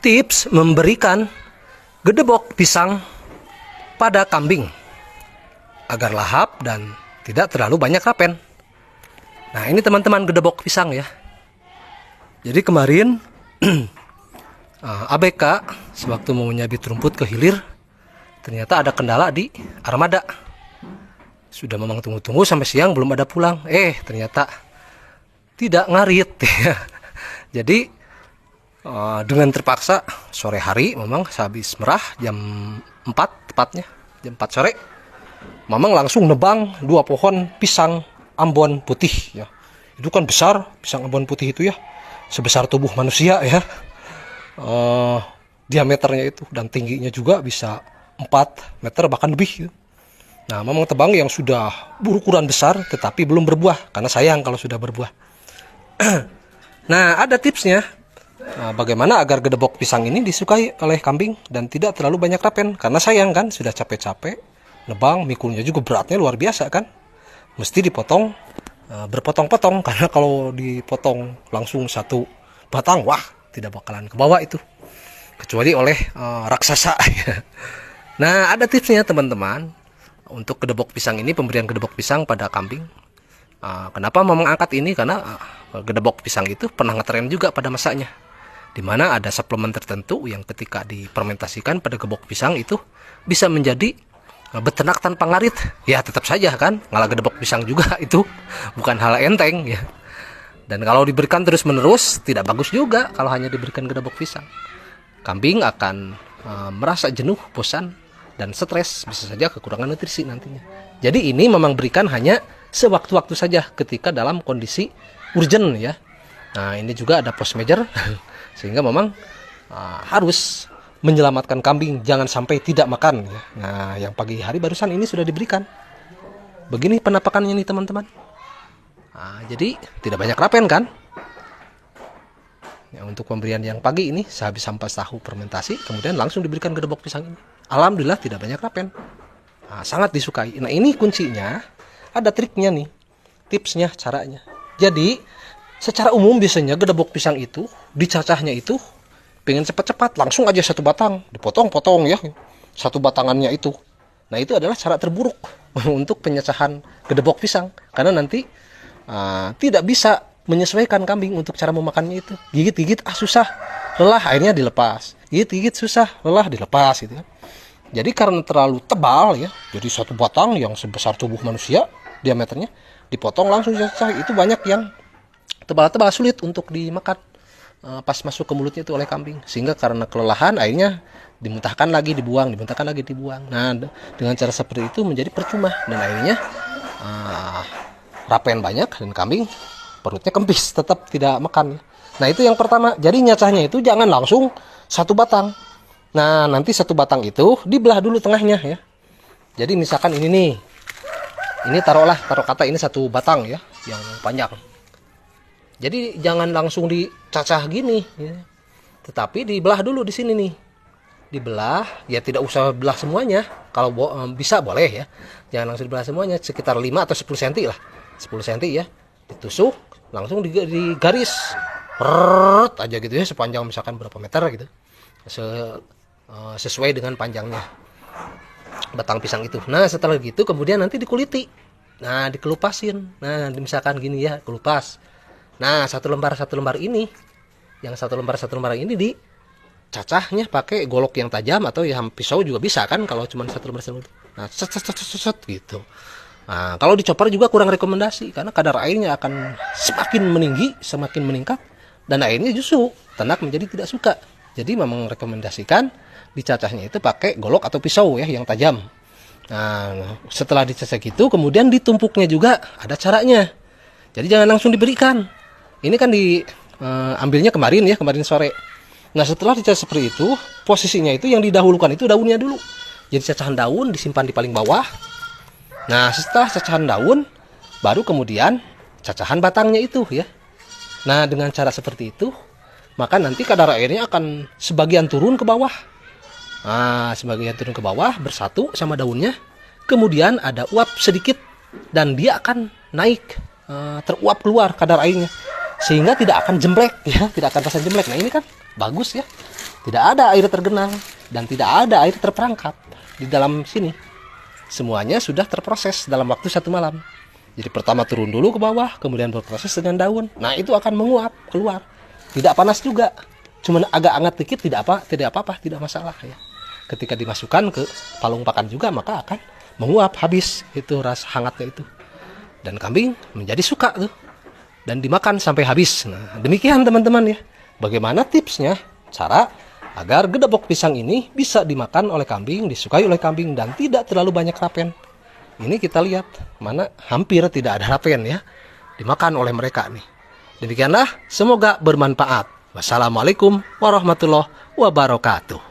Tips memberikan gedebok pisang pada kambing agar lahap dan tidak terlalu banyak rapen. Nah, ini teman-teman gedebok pisang ya. Jadi kemarin ABK sewaktu mau menyabit rumput ke hilir, ternyata ada kendala di armada. Sudah memang tunggu-tunggu sampai siang belum ada pulang. Ternyata tidak ngarit. Jadi dengan terpaksa sore hari memang sehabis merah jam 4 tepatnya, jam 4 sore, memang langsung nebang 2 pohon pisang Ambon putih ya. Itu kan besar, pisang Ambon putih itu ya, sebesar tubuh manusia ya. Diameternya itu dan tingginya juga bisa 4 meter bahkan lebih. Nah, memang tebang yang sudah berukuran besar tetapi belum berbuah, karena sayang kalau sudah berbuah. Nah, ada tipsnya. Bagaimana agar gedebok pisang ini disukai oleh kambing dan tidak terlalu banyak rapen, karena sayang kan, sudah capek-capek nebang, mikulnya juga beratnya luar biasa kan, mesti dipotong berpotong-potong, karena kalau dipotong langsung satu batang, wah, tidak bakalan ke bawah itu, kecuali oleh raksasa. Nah, ada tipsnya teman-teman untuk gedebok pisang ini, pemberian gedebok pisang pada kambing. Kenapa mau mengangkat ini? Karena gedebok pisang itu pernah ngetren juga pada masanya, di mana ada suplemen tertentu yang ketika difermentasikan pada gedebok pisang itu bisa menjadi beternak tanpa ngarit. Ya tetap saja kan, ngalah gedebok pisang juga itu bukan hal enteng ya. Dan kalau diberikan terus-menerus tidak bagus juga kalau hanya diberikan gedebok pisang. Kambing akan merasa jenuh, bosan, dan stres, bisa saja kekurangan nutrisi nantinya. Jadi ini memang berikan hanya sewaktu-waktu saja ketika dalam kondisi urgent ya. Nah, ini juga ada post major sehingga memang harus menyelamatkan kambing jangan sampai tidak makan ya. Nah, yang pagi hari barusan ini sudah diberikan. Begini penampakannya nih teman-teman. Jadi tidak banyak rapen kan. Ya, untuk pemberian yang pagi ini sehabis ampas tahu fermentasi kemudian langsung diberikan gedebok pisang ini. Alhamdulillah tidak banyak rapen. Sangat disukai. Nah, ini kuncinya, ada triknya nih, tipsnya, caranya. Jadi secara umum biasanya gedebok pisang itu dicacahnya itu pengen cepat-cepat, langsung aja satu batang dipotong-potong ya, satu batangannya itu. Nah, itu adalah cara terburuk untuk penyacahan gedebok pisang, karena nanti tidak bisa menyesuaikan kambing untuk cara memakannya itu. Gigit-gigit susah, lelah, akhirnya dilepas. Gigit-gigit susah, lelah, dilepas gitu ya. Jadi karena terlalu tebal ya, jadi satu batang yang sebesar tubuh manusia diameternya dipotong langsung cacah, itu banyak yang tebal-tebal, sulit untuk dimakan pas masuk ke mulutnya itu oleh kambing, sehingga karena kelelahan akhirnya dimuntahkan lagi, dibuang, dimuntahkan lagi, dibuang. Nah, dengan cara seperti itu menjadi percuma dan akhirnya rapen banyak dan kambing perutnya kempis, tetap tidak makan. Nah, itu yang pertama. Jadi nyacahnya itu jangan langsung satu batang. Nah, nanti satu batang itu dibelah dulu tengahnya ya. Jadi misalkan ini nih, ini taruh kata ini satu batang ya, yang panjang. Jadi jangan langsung dicacah gini ya. Tetapi dibelah dulu di sini nih. Dibelah, ya tidak usah belah semuanya. Kalau bisa boleh ya. Jangan langsung dibelah semuanya, sekitar 5 atau 10 cm lah. 10 cm ya. Ditusuk, langsung digaris. Perut aja gitu ya, sepanjang misalkan berapa meter gitu. Sesuai dengan panjangnya batang pisang itu. Nah, setelah gitu kemudian nanti dikuliti. Nah, dikelupasin. Nah, misalkan gini ya, kelupas. Nah, satu lembar ini, yang satu lembar ini dicacahnya pakai golok yang tajam atau ya pisau juga bisa kan, kalau cuma satu lembar itu. Nah, set gitu. Nah, kalau dicopper juga kurang rekomendasi, karena kadar airnya akan semakin meninggi, semakin meningkat, dan airnya justru ternak menjadi tidak suka. Jadi memang rekomendasikan dicacahnya itu pakai golok atau pisau ya yang tajam. Nah, setelah dicacah gitu kemudian ditumpuknya juga ada caranya. Jadi jangan langsung diberikan. Ini kan diambilnya kemarin sore. Nah, setelah dicacah seperti itu, posisinya itu yang didahulukan itu daunnya dulu. Jadi cacahan daun disimpan di paling bawah. Nah, setelah cacahan daun baru kemudian cacahan batangnya itu ya. Nah, dengan cara seperti itu maka nanti kadar airnya akan sebagian turun ke bawah. Nah, sebagian turun ke bawah bersatu sama daunnya. Kemudian ada uap sedikit dan dia akan naik, teruap keluar kadar airnya, sehingga tidak akan jemblek ya, tidak akan terasa jemblek. Nah, ini kan bagus ya. Tidak ada air tergenang dan tidak ada air terperangkap di dalam sini. Semuanya sudah terproses dalam waktu 1 malam. Jadi pertama turun dulu ke bawah, kemudian berproses dengan daun. Nah, itu akan menguap keluar. Tidak panas juga. Cuman agak hangat dikit, tidak apa-apa, tidak masalah ya. Ketika dimasukkan ke palung pakan juga, maka akan menguap habis itu rasa hangatnya itu. Dan kambing menjadi suka tuh. Dan dimakan sampai habis. Nah, demikian teman-teman ya. Bagaimana tipsnya? Cara agar gedebok pisang ini bisa dimakan oleh kambing, disukai oleh kambing, dan tidak terlalu banyak rapen. Ini kita lihat, mana hampir tidak ada rapen ya, dimakan oleh mereka nih. Demikianlah, semoga bermanfaat. Wassalamualaikum warahmatullahi wabarakatuh.